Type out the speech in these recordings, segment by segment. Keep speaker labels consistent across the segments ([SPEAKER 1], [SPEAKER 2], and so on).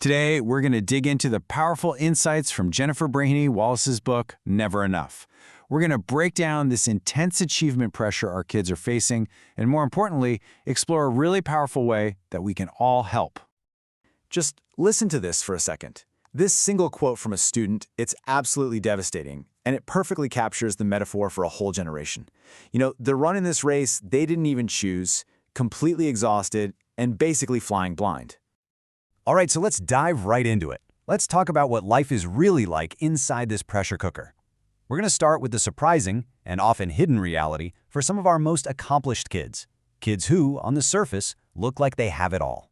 [SPEAKER 1] Today, we're going to dig into the powerful insights from Jennifer Brahney Wallace's book, Never Enough. We're going to break down this intense achievement pressure our kids are facing, and more importantly, explore a really powerful way that we can all help.
[SPEAKER 2] Just listen to this for a second. This single quote from a student, it's absolutely devastating, and it perfectly captures the metaphor for a whole generation. They're running this race they didn't even choose, completely exhausted, and basically flying blind.
[SPEAKER 3] All right, so let's dive right into it. Let's talk about what life is really like inside this pressure cooker. We're going to start with the surprising and often hidden reality for some of our most accomplished kids. Kids who, on the surface, look like they have it all.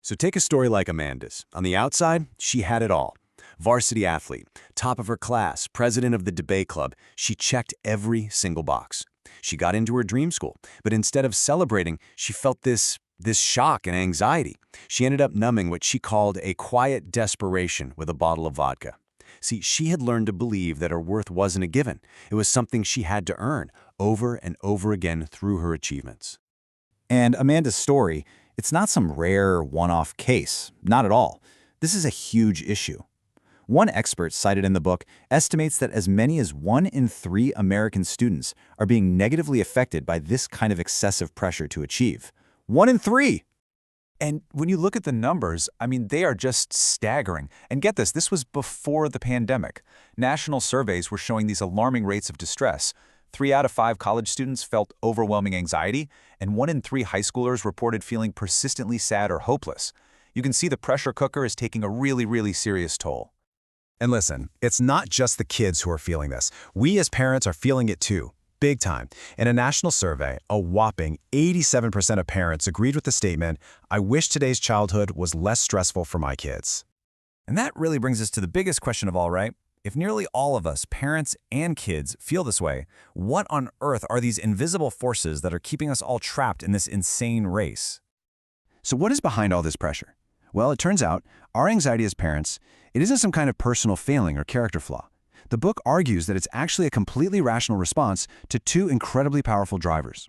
[SPEAKER 4] So take a story like Amanda's. On the outside, she had it all. Varsity athlete, top of her class, president of the debate club, she checked every single box. She got into her dream school, but instead of celebrating, she felt this shock and anxiety. She ended up numbing what she called a quiet desperation with a bottle of vodka. See, she had learned to believe that her worth wasn't a given. It was something she had to earn over and over again through her achievements.
[SPEAKER 5] And Amanda's story, it's not some rare one-off case, not at all. This is a huge issue. One expert cited in the book estimates that as many as 1 in 3 American students are being negatively affected by this kind of excessive pressure to achieve. 1 in 3!
[SPEAKER 6] And when you look at the numbers, they are just staggering. And get this, this was before the pandemic. National surveys were showing these alarming rates of distress. 3 out of 5 college students felt overwhelming anxiety, and 1 in 3 high schoolers reported feeling persistently sad or hopeless. You can see the pressure cooker is taking a really, really serious toll.
[SPEAKER 3] And listen, it's not just the kids who are feeling this. We as parents are feeling it too, big time. In a national survey, a whopping 87% of parents agreed with the statement, "I wish today's childhood was less stressful for my kids." And that really brings us to the biggest question of all, right? If nearly all of us, parents and kids, feel this way, what on earth are these invisible forces that are keeping us all trapped in this insane race?
[SPEAKER 5] So what is behind all this pressure? Well, it turns out our anxiety as parents, it isn't some kind of personal failing or character flaw. The book argues that it's actually a completely rational response to 2 incredibly powerful drivers.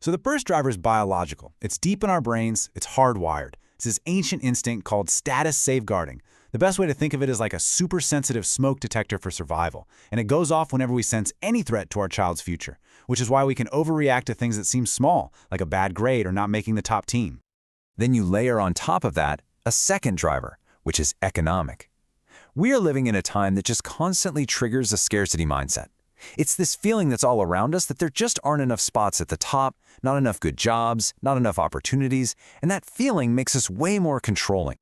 [SPEAKER 2] So the first driver is biological. It's deep in our brains, it's hardwired. It's this ancient instinct called status safeguarding. The best way to think of it is like a super sensitive smoke detector for survival, and it goes off whenever we sense any threat to our child's future, which is why we can overreact to things that seem small, like a bad grade or not making the top team.
[SPEAKER 3] Then you layer on top of that a second driver, which is economic. We are living in a time that just constantly triggers a scarcity mindset. It's this feeling that's all around us that there just aren't enough spots at the top, not enough good jobs, not enough opportunities, and that feeling makes us way more controlling.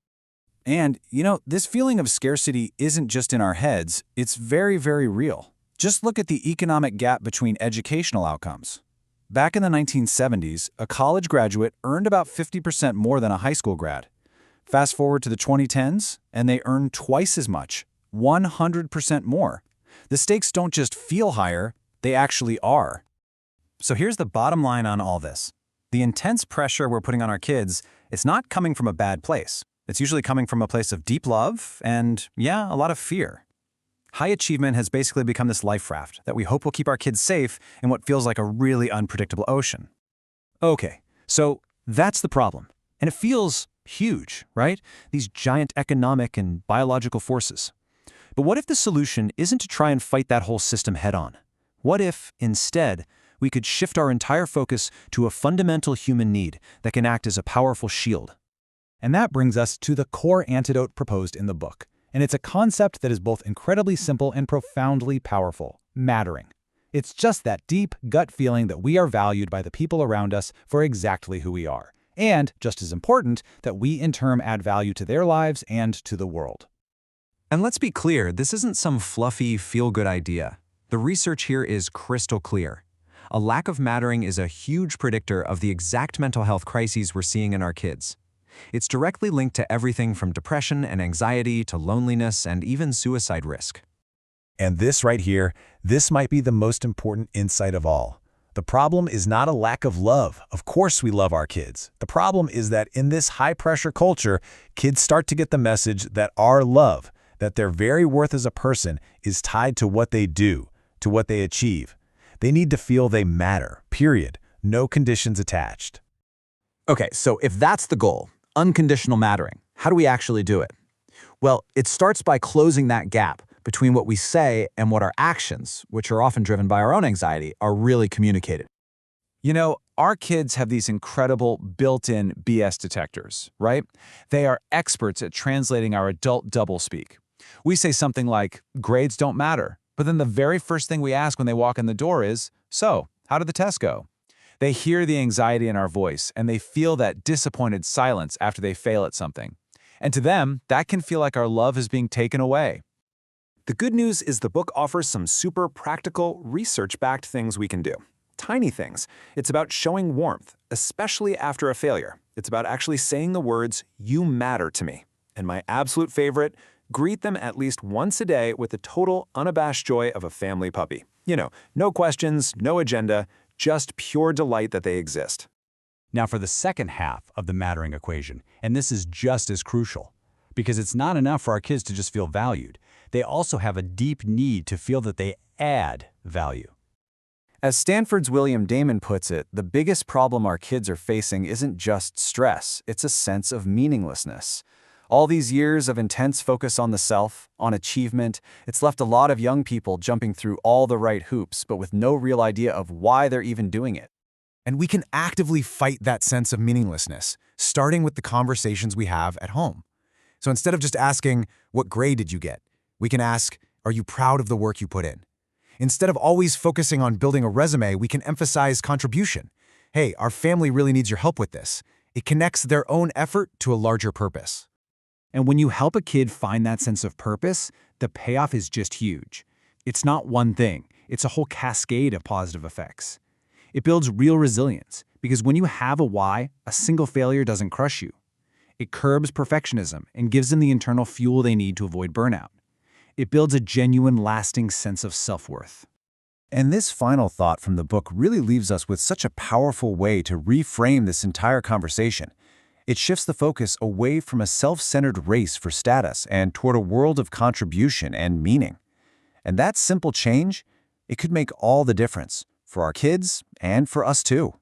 [SPEAKER 5] And, this feeling of scarcity isn't just in our heads, it's very, very real. Just look at the economic gap between educational outcomes. Back in the 1970s, a college graduate earned about 50% more than a high school grad. Fast forward to the 2010s, and they earn twice as much, 100% more. The stakes don't just feel higher, they actually are.
[SPEAKER 3] So here's the bottom line on all this. The intense pressure we're putting on our kids, it's not coming from a bad place. It's usually coming from a place of deep love and, a lot of fear. High achievement has basically become this life raft that we hope will keep our kids safe in what feels like a really unpredictable ocean. Okay, so that's the problem. And it feels huge, right? These giant economic and biological forces. But what if the solution isn't to try and fight that whole system head-on? What if, instead, we could shift our entire focus to a fundamental human need that can act as a powerful shield?
[SPEAKER 7] And that brings us to the core antidote proposed in the book. And it's a concept that is both incredibly simple and profoundly powerful: mattering. It's just that deep gut feeling that we are valued by the people around us for exactly who we are. And, just as important, that we in turn add value to their lives and to the world.
[SPEAKER 3] And let's be clear, this isn't some fluffy, feel-good idea. The research here is crystal clear. A lack of mattering is a huge predictor of the exact mental health crises we're seeing in our kids. It's directly linked to everything from depression and anxiety to loneliness and even suicide risk.
[SPEAKER 8] And this right here, this might be the most important insight of all. The problem is not a lack of love. Of course we love our kids. The problem is that in this high-pressure culture, kids start to get the message that our love, that their very worth as a person, is tied to what they do, to what they achieve. They need to feel they matter, period. No conditions attached.
[SPEAKER 9] Okay, so if that's the goal, unconditional mattering,
[SPEAKER 2] How do we actually do it? Well, it starts by closing that gap between what we say and what our actions, which are often driven by our own anxiety, are really communicated.
[SPEAKER 5] You know, our kids have these incredible built-in BS detectors, right? They are experts at translating our adult doublespeak. We say something like, grades don't matter, but then the very first thing we ask when they walk in the door is, so, how did the test go? They hear the anxiety in our voice, and they feel that disappointed silence after they fail at something. And to them, that can feel like our love is being taken away.
[SPEAKER 6] The good news is the book offers some super practical, research-backed things we can do. Tiny things. It's about showing warmth, especially after a failure. It's about actually saying the words, "You matter to me." And my absolute favorite, greet them at least once a day with the total, unabashed joy of a family puppy. You know, no questions, no agenda, just pure delight that they exist.
[SPEAKER 2] Now for the second half of the mattering equation, and this is just as crucial, because it's not enough for our kids to just feel valued. They also have a deep need to feel that they add value.
[SPEAKER 3] As Stanford's William Damon puts it, the biggest problem our kids are facing isn't just stress, it's a sense of meaninglessness. All these years of intense focus on the self, on achievement, it's left a lot of young people jumping through all the right hoops, but with no real idea of why they're even doing it.
[SPEAKER 1] And we can actively fight that sense of meaninglessness, starting with the conversations we have at home. So instead of just asking, what grade did you get? We can ask, are you proud of the work you put in? Instead of always focusing on building a resume, we can emphasize contribution. Hey, our family really needs your help with this. It connects their own effort to a larger purpose.
[SPEAKER 5] And when you help a kid find that sense of purpose, the payoff is just huge. It's not one thing, it's a whole cascade of positive effects. It builds real resilience, because when you have a why, a single failure doesn't crush you. It curbs perfectionism and gives them the internal fuel they need to avoid burnout. It builds a genuine, lasting sense of self-worth.
[SPEAKER 2] And this final thought from the book really leaves us with such a powerful way to reframe this entire conversation. It shifts the focus away from a self-centered race for status and toward a world of contribution and meaning. And that simple change, it could make all the difference for our kids and for us too.